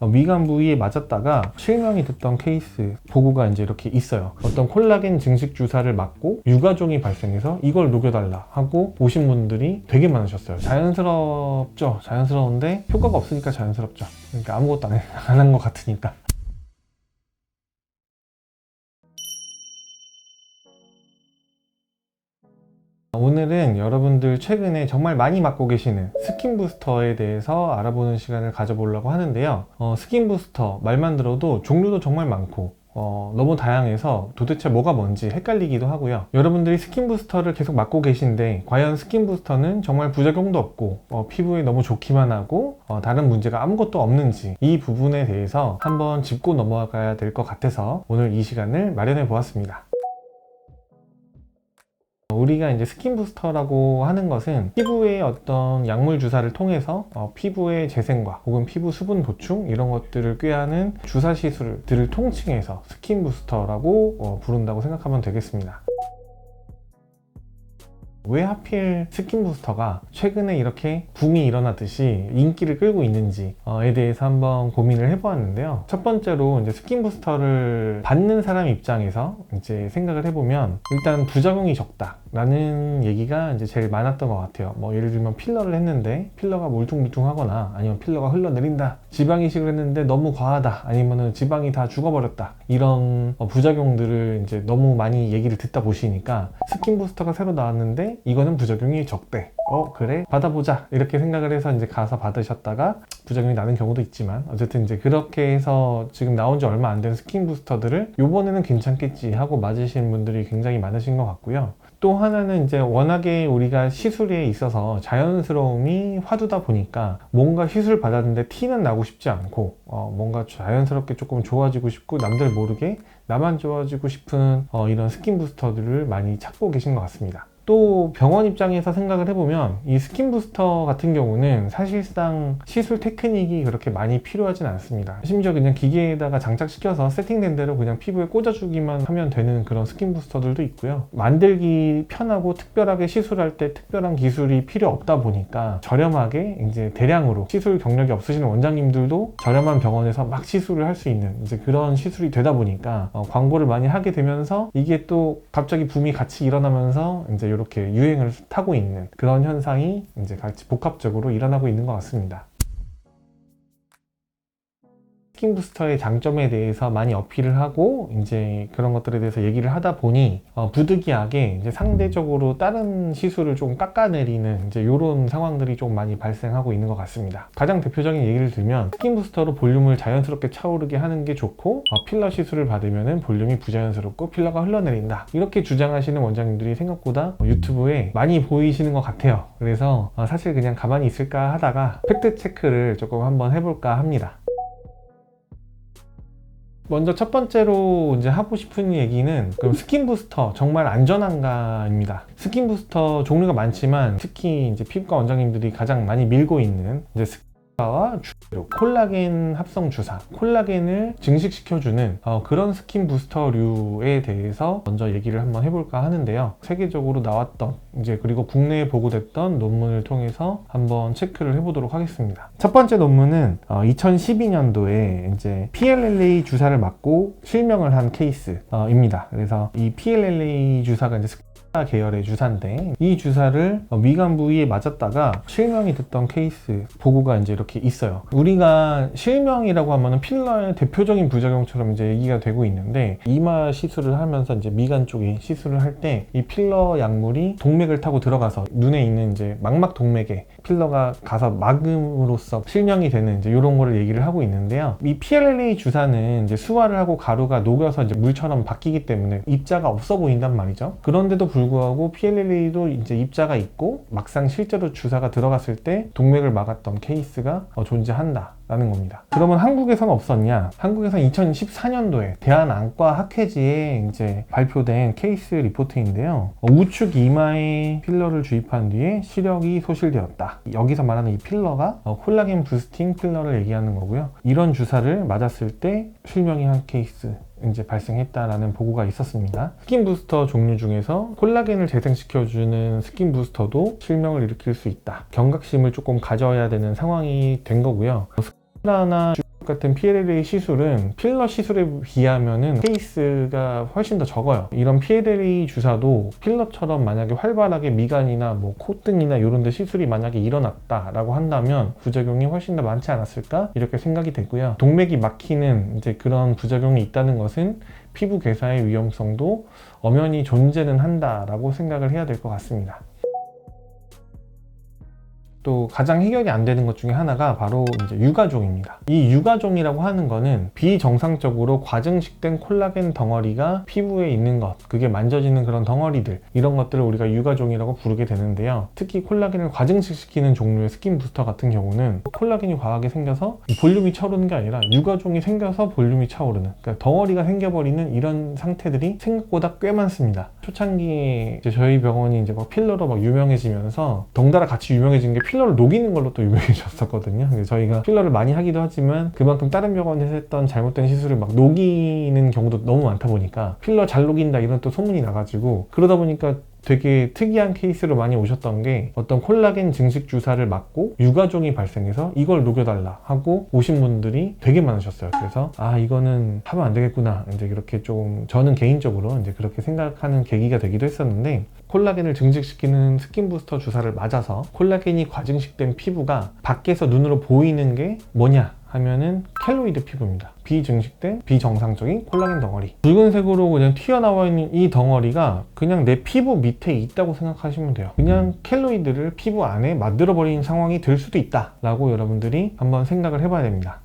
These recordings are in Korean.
미간 부위에 맞았다가 실명이 됐던 케이스 보고가 이제 이렇게 있어요. 어떤 콜라겐 증식 주사를 맞고 유가종이 발생해서 이걸 녹여달라 하고 오신 분들이 되게 많으셨어요. 자연스럽죠? 자연스러운데 효과가 없으니까 자연스럽죠. 그러니까 아무것도 안 한 것 같으니까. 오늘은 여러분들 최근에 정말 많이 맞고 계시는 스킨 부스터에 대해서 알아보는 시간을 가져보려고 하는데요. 스킨 부스터 말만 들어도 종류도 정말 많고 너무 다양해서 도대체 뭐가 뭔지 헷갈리기도 하고요. 여러분들이 스킨 부스터를 계속 맞고 계신데 과연 스킨 부스터는 정말 부작용도 없고 피부에 너무 좋기만 하고 다른 문제가 아무것도 없는지 이 부분에 대해서 한번 짚고 넘어가야 될 것 같아서 오늘 이 시간을 마련해 보았습니다. 우리가 이제 스킨 부스터라고 하는 것은 피부에 어떤 약물 주사를 통해서 피부의 재생과 혹은 피부 수분 보충 이런 것들을 꾀하는 주사 시술들을 통칭해서 스킨 부스터라고 부른다고 생각하면 되겠습니다. 왜 하필 스킨 부스터가 최근에 이렇게 붐이 일어나듯이 인기를 끌고 있는지에 대해서 한번 고민을 해보았는데요. 첫 번째로 이제 스킨 부스터를 받는 사람 입장에서 이제 생각을 해보면 일단 부작용이 적다라는 얘기가 이제 제일 많았던 것 같아요. 뭐 예를 들면 필러를 했는데 필러가 물퉁물퉁하거나 아니면 필러가 흘러내린다, 지방 이식을 했는데 너무 과하다, 아니면은 지방이 다 죽어버렸다, 이런 부작용들을 이제 너무 많이 얘기를 듣다 보시니까 스킨 부스터가 새로 나왔는데 이거는 부작용이 적대. 그래? 받아보자. 이렇게 생각을 해서 이제 가서 받으셨다가 부작용이 나는 경우도 있지만 어쨌든 이제 그렇게 해서 지금 나온 지 얼마 안 된 스킨 부스터들을 요번에는 괜찮겠지 하고 맞으시는 분들이 굉장히 많으신 것 같고요. 또 하나는 이제 워낙에 우리가 시술에 있어서 자연스러움이 화두다 보니까 뭔가 시술 받았는데 티는 나고 싶지 않고 뭔가 자연스럽게 조금 좋아지고 싶고 남들 모르게 나만 좋아지고 싶은 이런 스킨 부스터들을 많이 찾고 계신 것 같습니다. 또 병원 입장에서 생각을 해보면 이 스킨 부스터 같은 경우는 사실상 시술 테크닉이 그렇게 많이 필요하진 않습니다. 심지어 그냥 기계에다가 장착시켜서 세팅된 대로 그냥 피부에 꽂아주기만 하면 되는 그런 스킨 부스터들도 있고요. 만들기 편하고 특별하게 시술할 때 특별한 기술이 필요 없다 보니까 저렴하게 이제 대량으로 시술 경력이 없으시는 원장님들도 저렴한 병원에서 막 시술을 할 수 있는 이제 그런 시술이 되다 보니까 광고를 많이 하게 되면서 이게 또 갑자기 붐이 같이 일어나면서 이제 이렇게 유행을 타고 있는 그런 현상이 이제 같이 복합적으로 일어나고 있는 것 같습니다. 스킨 부스터의 장점에 대해서 많이 어필을 하고 이제 그런 것들에 대해서 얘기를 하다 보니 부득이하게 이제 상대적으로 다른 시술을 좀 깎아내리는 이제 이런 상황들이 좀 많이 발생하고 있는 것 같습니다. 가장 대표적인 얘기를 들면 스킨 부스터로 볼륨을 자연스럽게 차오르게 하는 게 좋고 필러 시술을 받으면 볼륨이 부자연스럽고 필러가 흘러내린다, 이렇게 주장하시는 원장님들이 생각보다 유튜브에 많이 보이시는 것 같아요. 그래서 사실 그냥 가만히 있을까 하다가 팩트 체크를 조금 한번 해볼까 합니다. 먼저 첫 번째로 이제 하고 싶은 얘기는 그럼 스킨 부스터 정말 안전한가입니다. 스킨 부스터 종류가 많지만 특히 이제 피부과 원장님들이 가장 많이 밀고 있는 이제 스킨과 콜라겐 합성 주사, 콜라겐을 증식시켜주는 그런 스킨 부스터류에 대해서 먼저 얘기를 한번 해볼까 하는데요. 세계적으로 나왔던 이제 그리고 국내에 보고됐던 논문을 통해서 한번 체크를 해보도록 하겠습니다. 첫 번째 논문은 2012년도에 이제 PLLA 주사를 맞고 실명을 한 케이스입니다. 그래서 이 PLLA 주사가 이제 계열의 주사인데 이 주사를 미간 부위에 맞았다가 실명이 됐던 케이스 보고가 이제 이렇게 있어요. 우리가 실명이라고 하면은 필러의 대표적인 부작용처럼 이제 얘기가 되고 있는데 이마 시술을 하면서 이제 미간 쪽에 시술을 할 때 이 필러 약물이 동맥을 타고 들어가서 눈에 있는 이제 망막 동맥에 필러가 가서 막음으로써 실명이 되는 이제 이런 거를 얘기를 하고 있는데요. 이 PLLA 주사는 이제 수화를 하고 가루가 녹여서 이제 물처럼 바뀌기 때문에 입자가 없어 보인단 말이죠. 그런데도 불구하고 PLLA도 이제 입자가 있고 막상 실제로 주사가 들어갔을 때 동맥을 막았던 케이스가 존재한다라는 겁니다. 그러면 한국에서는 없었냐? 한국에서는 2014년도에 대한안과학회지에 이제 발표된 케이스 리포트인데요. 우측 이마에 필러를 주입한 뒤에 시력이 소실되었다. 여기서 말하는 이 필러가 콜라겐 부스팅 필러를 얘기하는 거고요. 이런 주사를 맞았을 때 실명이 한 케이스 이제 발생했다라는 보고가 있었습니다. 스킨 부스터 종류 중에서 콜라겐을 재생시켜주는 스킨 부스터도 실명을 일으킬 수 있다. 경각심을 조금 가져야 되는 상황이 된 거고요. 스카라나 같은 PLLA 시술은 필러 시술에 비하면은 케이스가 훨씬 더 적어요. 이런 PLLA 주사도 필러처럼 만약에 활발하게 미간이나 뭐 콧등이나 이런 데 시술이 만약에 일어났다라고 한다면 부작용이 훨씬 더 많지 않았을까? 이렇게 생각이 되고요. 동맥이 막히는 이제 그런 부작용이 있다는 것은 피부 괴사의 위험성도 엄연히 존재는 한다라고 생각을 해야 될 것 같습니다. 또 가장 해결이 안 되는 것 중에 하나가 바로 이제 유가종입니다. 이 유가종이라고 하는 거는 비정상적으로 과증식된 콜라겐 덩어리가 피부에 있는 것, 그게 만져지는 그런 덩어리들, 이런 것들을 우리가 유가종이라고 부르게 되는데요. 특히 콜라겐을 과증식시키는 종류의 스킨 부스터 같은 경우는 콜라겐이 과하게 생겨서 볼륨이 차오르는 게 아니라 유가종이 생겨서 볼륨이 차오르는, 그러니까 덩어리가 생겨버리는 이런 상태들이 생각보다 꽤 많습니다. 초창기에 이제 저희 병원이 이제 막 필러로 막 유명해지면서 덩달아 같이 유명해진 게 필러를 녹이는 걸로 또 유명해졌었거든요. 저희가 필러를 많이 하기도 하지만 그만큼 다른 병원에서 했던 잘못된 시술을 막 녹이는 경우도 너무 많다 보니까 필러 잘 녹인다 이런 또 소문이 나가지고, 그러다 보니까 되게 특이한 케이스로 많이 오셨던 게 어떤 콜라겐 증식 주사를 맞고 유가종이 발생해서 이걸 녹여달라 하고 오신 분들이 되게 많으셨어요. 그래서 아, 이거는 하면 안 되겠구나, 이제 이렇게 좀 저는 개인적으로 이제 그렇게 생각하는 계기가 되기도 했었는데, 콜라겐을 증식시키는 스킨 부스터 주사를 맞아서 콜라겐이 과증식된 피부가 밖에서 눈으로 보이는 게 뭐냐 하면은 켈로이드 피부입니다. 비증식된 비정상적인 콜라겐 덩어리, 붉은색으로 그냥 튀어나와 있는 이 덩어리가 그냥 내 피부 밑에 있다고 생각하시면 돼요. 그냥 켈로이드를 피부 안에 만들어 버리는 상황이 될 수도 있다 라고 여러분들이 한번 생각을 해봐야 됩니다.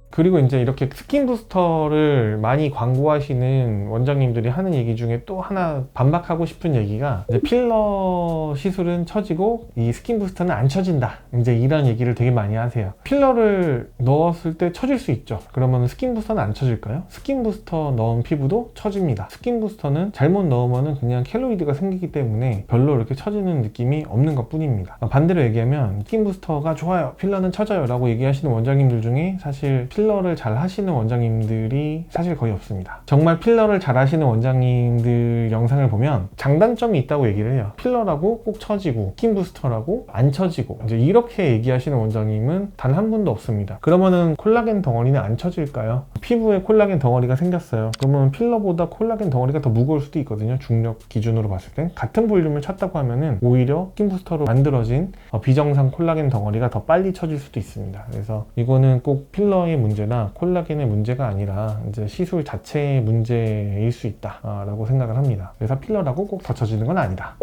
그리고 이제 이렇게 스킨 부스터를 많이 광고하시는 원장님들이 하는 얘기 중에 또 하나 반박하고 싶은 얘기가, 이제 필러 시술은 처지고 이 스킨 부스터는 안 처진다, 이제 이런 얘기를 되게 많이 하세요. 필러를 넣었을 때 처질 수 있죠. 그러면 스킨 부스터는 안 처질까요? 스킨 부스터 넣은 피부도 처집니다. 스킨 부스터는 잘못 넣으면 그냥 켈로이드가 생기기 때문에 별로 이렇게 처지는 느낌이 없는 것 뿐입니다. 반대로 얘기하면 스킨 부스터가 좋아요, 필러는 처져요 라고 얘기하시는 원장님들 중에 사실 필러를 잘 하시는 원장님들이 사실 거의 없습니다. 정말 필러를 잘 하시는 원장님들 영상을 보면 장단점이 있다고 얘기를 해요. 필러라고 꼭 처지고 스킨 부스터라고 안 처지고, 이제 이렇게 얘기하시는 원장님은 단 한 분도 없습니다. 그러면은 콜라겐 덩어리는 안 처질까요? 피부에 콜라겐 덩어리가 생겼어요. 그러면 필러보다 콜라겐 덩어리가 더 무거울 수도 있거든요. 중력 기준으로 봤을 땐 같은 볼륨을 찾다고 하면은 오히려 스킨 부스터로 만들어진 비정상 콜라겐 덩어리가 더 빨리 처질 수도 있습니다. 그래서 이거는 꼭 필러의 문제나 콜라겐의 문제가 아니라 이제 시술 자체의 문제일 수 있다라고 생각을 합니다. 그래서 필러라고 꼭 더 처지는 건 아니다.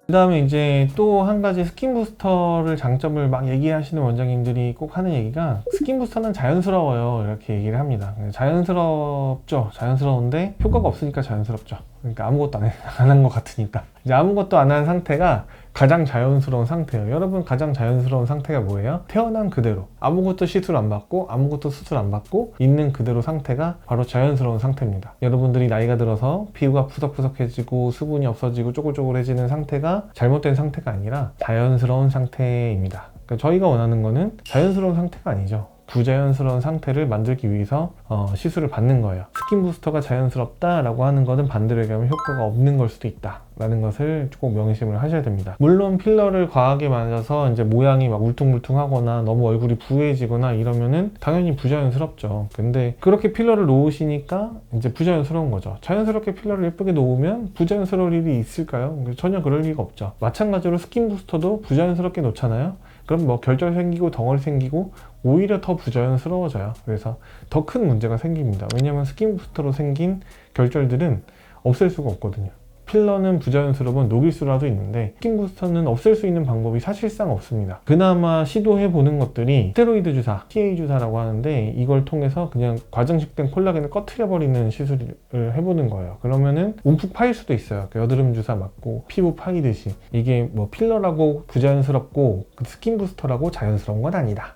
그 다음에 이제 또 한 가지 스킨 부스터를 장점을 막 얘기하시는 원장님들이 꼭 하는 얘기가, 스킨 부스터는 자연스러워요 이렇게 얘기를 합니다. 자연스럽죠. 자연스러운데 효과가 없으니까 자연스럽죠. 그러니까 아무것도 안 한 것 같으니까. 이제 아무것도 안 한 상태가 가장 자연스러운 상태예요. 여러분, 가장 자연스러운 상태가 뭐예요? 태어난 그대로 아무것도 시술 안 받고 아무것도 수술 안 받고 있는 그대로 상태가 바로 자연스러운 상태입니다. 여러분들이 나이가 들어서 피부가 푸석푸석해지고 수분이 없어지고 쪼글쪼글해지는 상태가 잘못된 상태가 아니라 자연스러운 상태입니다. 그러니까 저희가 원하는 거는 자연스러운 상태가 아니죠. 부자연스러운 상태를 만들기 위해서 시술을 받는 거예요. 스킨 부스터가 자연스럽다라고 하는 것은 반대로 얘기하면 효과가 없는 걸 수도 있다 라는 것을 꼭 명심을 하셔야 됩니다. 물론 필러를 과하게 맞아서 이제 모양이 막 울퉁불퉁하거나 너무 얼굴이 부해지거나 이러면은 당연히 부자연스럽죠. 근데 그렇게 필러를 놓으시니까 이제 부자연스러운 거죠. 자연스럽게 필러를 예쁘게 놓으면 부자연스러울 일이 있을까요? 전혀 그럴 리가 없죠. 마찬가지로 스킨 부스터도 부자연스럽게 놓잖아요. 그럼 뭐 결절 생기고 덩어리 생기고 오히려 더 부자연스러워져요. 그래서 더 큰 문제가 생깁니다. 왜냐하면 스킨 부스터로 생긴 결절들은 없앨 수가 없거든요. 필러는 부자연스러우면 녹일 수라도 있는데 스킨 부스터는 없앨 수 있는 방법이 사실상 없습니다. 그나마 시도해보는 것들이 스테로이드 주사, TA 주사라고 하는데, 이걸 통해서 그냥 과정식된 콜라겐을 꺼트려버리는 시술을 해보는 거예요. 그러면은 움푹 파일 수도 있어요. 여드름 주사 맞고 피부 파이듯이. 이게 뭐 필러라고 부자연스럽고 스킨 부스터라고 자연스러운 건 아니다.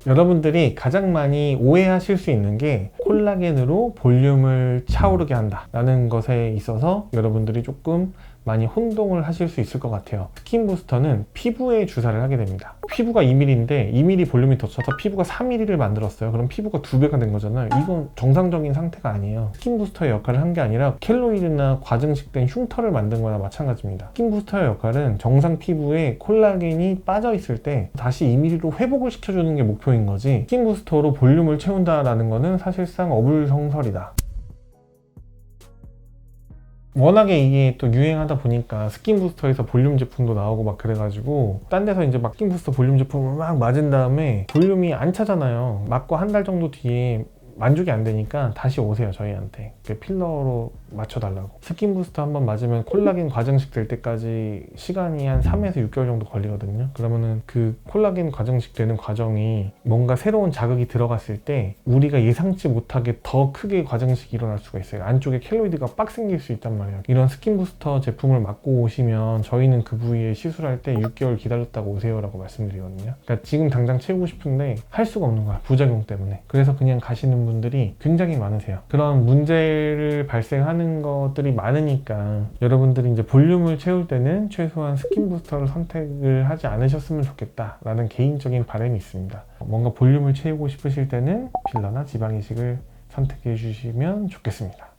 여러분들이 가장 많이 오해하실 수 있는 게 콜라겐으로 볼륨을 차오르게 한다 라는 것에 있어서 여러분들이 조금 많이 혼동을 하실 수 있을 것 같아요. 스킨 부스터는 피부에 주사를 하게 됩니다. 피부가 2mm인데 2mm 볼륨이 더 쳐서 피부가 4mm를 만들었어요. 그럼 피부가 2배가 된 거잖아요. 이건 정상적인 상태가 아니에요. 스킨 부스터의 역할을 한 게 아니라 켈로이드나 과증식된 흉터를 만든 거나 마찬가지입니다. 스킨 부스터의 역할은 정상 피부에 콜라겐이 빠져 있을 때 다시 2mm로 회복을 시켜주는 게 목표인 거지, 스킨 부스터로 볼륨을 채운다라는 거는 사실상 어불성설이다. 워낙에 이게 또 유행하다 보니까 스킨 부스터에서 볼륨 제품도 나오고 막 그래가지고 딴 데서 이제 막 스킨 부스터 볼륨 제품을 막 맞은 다음에 볼륨이 안 차잖아요. 맞고 한 달 정도 뒤에 만족이 안 되니까 다시 오세요, 저희한테. 필러로 맞춰달라고. 스킨 부스터 한번 맞으면 콜라겐 과정식 될 때까지 시간이 한 3에서 6개월 정도 걸리거든요. 그러면은 그 콜라겐 과정식 되는 과정이 뭔가 새로운 자극이 들어갔을 때 우리가 예상치 못하게 더 크게 과정식이 일어날 수가 있어요. 안쪽에 켈로이드가 빡 생길 수 있단 말이에요. 이런 스킨 부스터 제품을 맞고 오시면 저희는 그 부위에 시술할 때 6개월 기다렸다가 오세요라고 말씀드리거든요. 그러니까 지금 당장 채우고 싶은데 할 수가 없는 거야, 부작용 때문에. 그래서 그냥 가시는 분들이 굉장히 많으세요. 그런 문제를 발생하는 것들이 많으니까 여러분들이 이제 볼륨을 채울 때는 최소한 스킨 부스터를 선택을 하지 않으셨으면 좋겠다 라는 개인적인 바람이 있습니다. 뭔가 볼륨을 채우고 싶으실 때는 필러나 지방 이식을 선택해 주시면 좋겠습니다.